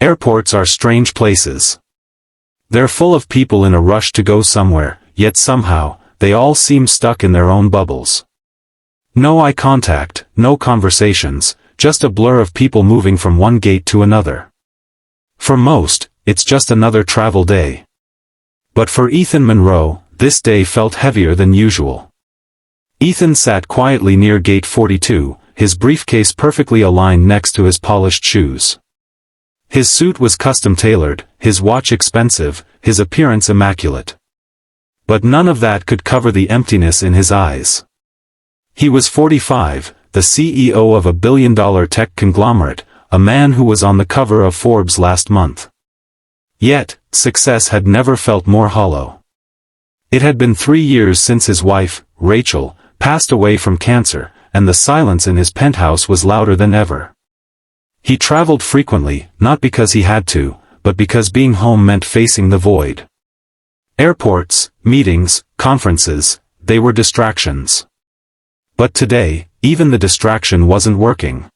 Airports are strange places. They're full of people in a rush to go somewhere, yet somehow, they all seem stuck in their own bubbles. No eye contact, no conversations, just a blur of people moving from one gate to another. For most, it's just another travel day. But for Ethan Monroe, this day felt heavier than usual. Ethan sat quietly near gate 42, his briefcase perfectly aligned next to his polished shoes. His suit was custom-tailored, his watch expensive, his appearance immaculate. But none of that could cover the emptiness in his eyes. He was 45, the CEO of a billion-dollar tech conglomerate, a man who was on the cover of Forbes last month. Yet, success had never felt more hollow. It had been 3 years since his wife, Rachel, passed away from cancer, and the silence in his penthouse was louder than ever. He traveled frequently, not because he had to, but because being home meant facing the void. Airports, meetings, conferences, they were distractions. But today, even the distraction wasn't working.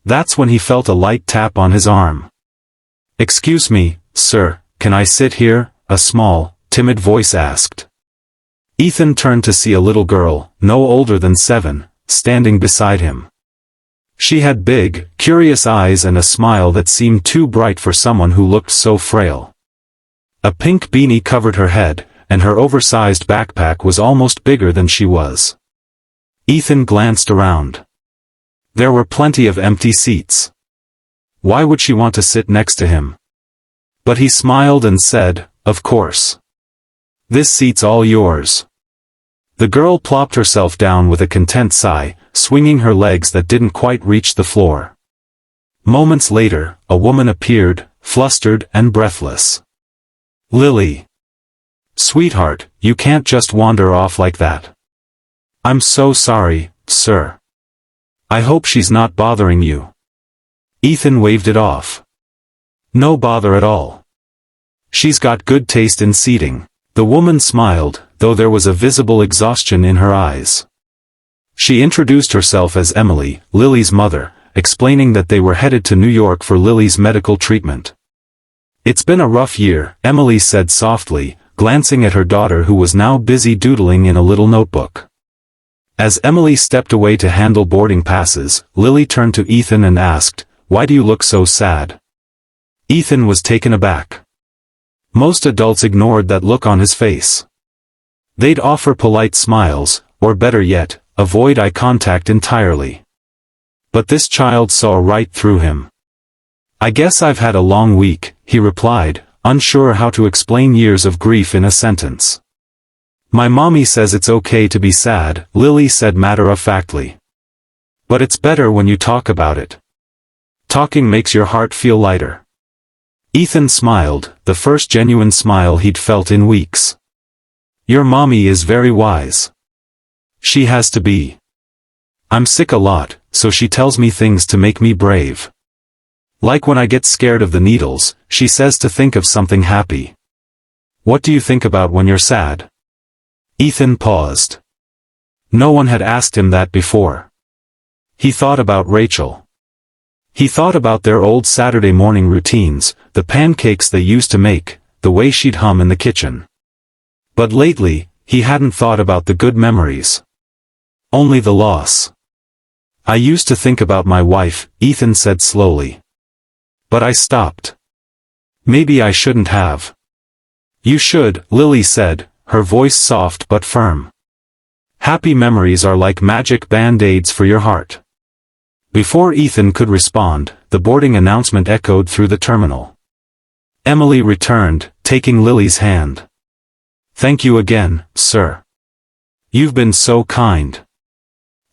That's when he felt a light tap on his arm. "Excuse me, sir, can I sit here?" a small, timid voice asked. Ethan turned to see a little girl, no older than 7, standing beside him. She had big, curious eyes and a smile that seemed too bright for someone who looked so frail. A pink beanie covered her head, and her oversized backpack was almost bigger than she was. Ethan glanced around. There were plenty of empty seats. Why would she want to sit next to him? But he smiled and said, "Of course. This seat's all yours." The girl plopped herself down with a content sigh, swinging her legs that didn't quite reach the floor. Moments later, a woman appeared, flustered and breathless. "Lily. Sweetheart, you can't just wander off like that." "I'm so sorry, sir. I hope she's not bothering you." Ethan waved it off. "No bother at all. She's got good taste in seating." The woman smiled, though there was a visible exhaustion in her eyes. She introduced herself as Emily, Lily's mother, explaining that they were headed to New York for Lily's medical treatment. "It's been a rough year," Emily said softly, glancing at her daughter who was now busy doodling in a little notebook. As Emily stepped away to handle boarding passes, Lily turned to Ethan and asked, "Why do you look so sad?" Ethan was taken aback. Most adults ignored that look on his face. They'd offer polite smiles, or better yet, avoid eye contact entirely. But this child saw right through him. "I guess I've had a long week," he replied, unsure how to explain years of grief in a sentence. "My mommy says it's okay to be sad," Lily said matter-of-factly. "But it's better when you talk about it. Talking makes your heart feel lighter." Ethan smiled, the first genuine smile he'd felt in weeks. "Your mommy is very wise. She has to be. I'm sick a lot, so she tells me things to make me brave. Like when I get scared of the needles, she says to think of something happy." "What do you think about when you're sad?" Ethan paused. No one had asked him that before. He thought about Rachel. He thought about their old Saturday morning routines, the pancakes they used to make, the way she'd hum in the kitchen. But lately, he hadn't thought about the good memories. Only the loss. "I used to think about my wife," Ethan said slowly. "But I stopped. Maybe I shouldn't have." "You should," Lily said, her voice soft but firm. "Happy memories are like magic band-aids for your heart." Before Ethan could respond, the boarding announcement echoed through the terminal. Emily returned, taking Lily's hand. "Thank you again, sir. You've been so kind."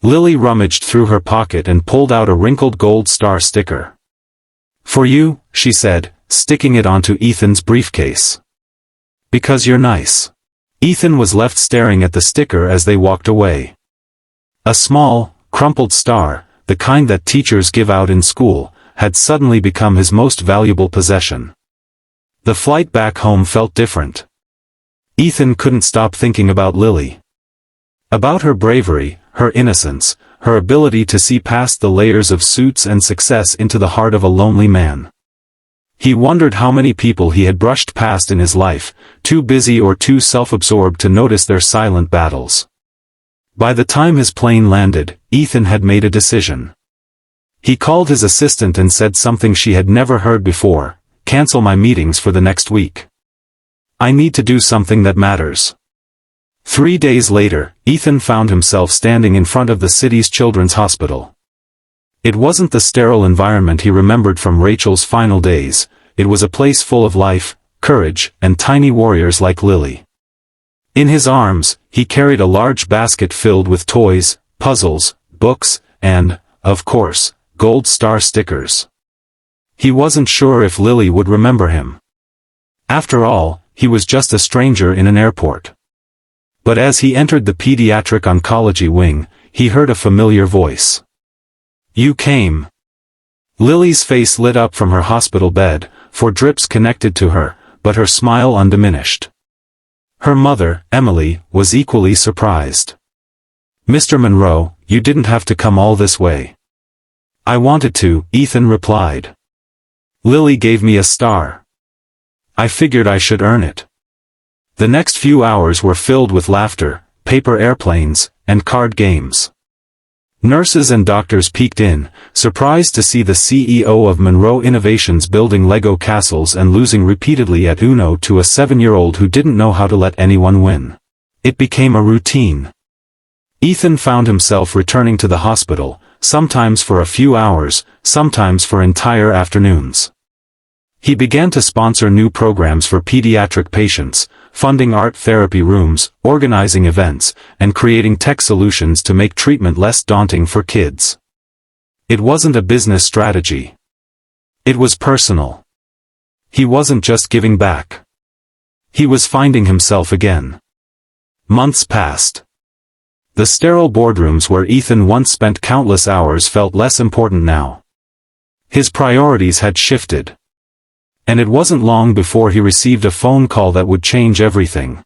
Lily rummaged through her pocket and pulled out a wrinkled gold star sticker. "For you," she said, sticking it onto Ethan's briefcase. "Because you're nice." Ethan was left staring at the sticker as they walked away. A small, crumpled star, the kind that teachers give out in school, had suddenly become his most valuable possession. The flight back home felt different. Ethan couldn't stop thinking about Lily. About her bravery, her innocence, her ability to see past the layers of suits and success into the heart of a lonely man. He wondered how many people he had brushed past in his life, too busy or too self-absorbed to notice their silent battles. By the time his plane landed, Ethan had made a decision. He called his assistant and said something she had never heard before: "Cancel my meetings for the next week. I need to do something that matters." 3 days later, Ethan found himself standing in front of the city's children's hospital. It wasn't the sterile environment he remembered from Rachel's final days. It was a place full of life, courage, and tiny warriors like Lily. In his arms, he carried a large basket filled with toys, puzzles, books, and, of course, gold star stickers. He wasn't sure if Lily would remember him. After all, he was just a stranger in an airport. But as he entered the pediatric oncology wing, he heard a familiar voice. "You came." Lily's face lit up from her hospital bed, for drips connected to her, but her smile undiminished. Her mother, Emily, was equally surprised. "Mr. Monroe, you didn't have to come all this way." "I wanted to," Ethan replied. "Lily gave me a star. I figured I should earn it." The next few hours were filled with laughter, paper airplanes, and card games. Nurses and doctors peeked in, surprised to see the CEO of Monroe Innovations building Lego castles and losing repeatedly at Uno to a 7-year-old who didn't know how to let anyone win. It became a routine. Ethan found himself returning to the hospital, sometimes for a few hours, sometimes for entire afternoons. He began to sponsor new programs for pediatric patients, funding art therapy rooms, organizing events, and creating tech solutions to make treatment less daunting for kids. It wasn't a business strategy. It was personal. He wasn't just giving back. He was finding himself again. Months passed. The sterile boardrooms where Ethan once spent countless hours felt less important now. His priorities had shifted. And it wasn't long before he received a phone call that would change everything.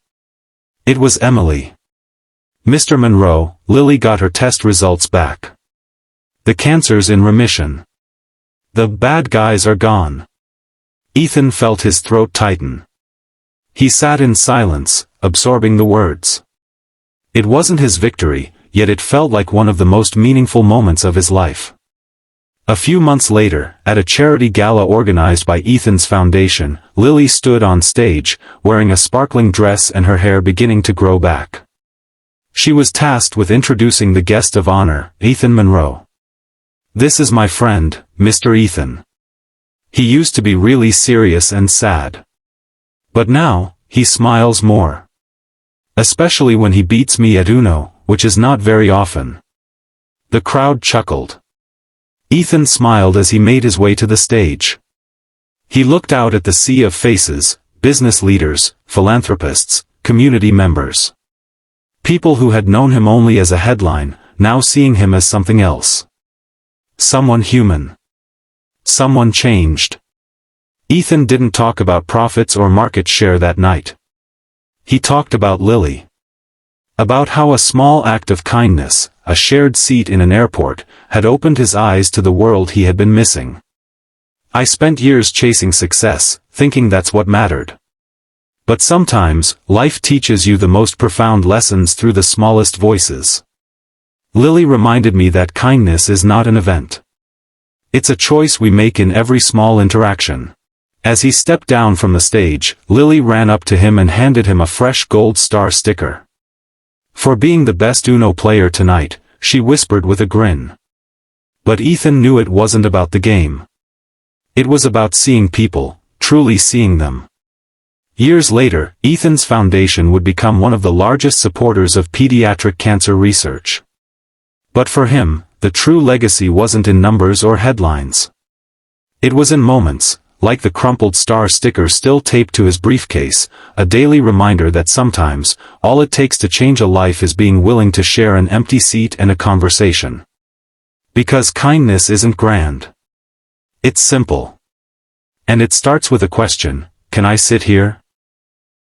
It was Emily. "Mr. Monroe, Lily got her test results back. The cancer's in remission. The bad guys are gone." Ethan felt his throat tighten. He sat in silence, absorbing the words. It wasn't his victory, yet it felt like one of the most meaningful moments of his life. A few months later, at a charity gala organized by Ethan's foundation, Lily stood on stage, wearing a sparkling dress and her hair beginning to grow back. She was tasked with introducing the guest of honor, Ethan Monroe. "This is my friend, Mr. Ethan. He used to be really serious and sad. But now, he smiles more. Especially when he beats me at Uno, which is not very often." The crowd chuckled. Ethan smiled as he made his way to the stage. He looked out at the sea of faces, business leaders, philanthropists, community members. People who had known him only as a headline, now seeing him as something else. Someone human. Someone changed. Ethan didn't talk about profits or market share that night. He talked about Lily. About how a small act of kindness, a shared seat in an airport, had opened his eyes to the world he had been missing. "I spent years chasing success, thinking that's what mattered. But sometimes, life teaches you the most profound lessons through the smallest voices. Lily reminded me that kindness is not an event. It's a choice we make in every small interaction." As he stepped down from the stage, Lily ran up to him and handed him a fresh gold star sticker. "For being the best Uno player tonight," she whispered with a grin. But Ethan knew it wasn't about the game. It was about seeing people, truly seeing them. Years later, Ethan's foundation would become one of the largest supporters of pediatric cancer research. But for him, the true legacy wasn't in numbers or headlines. It was in moments, like the crumpled star sticker still taped to his briefcase, a daily reminder that sometimes, all it takes to change a life is being willing to share an empty seat and a conversation. Because kindness isn't grand. It's simple. And it starts with a question: can I sit here?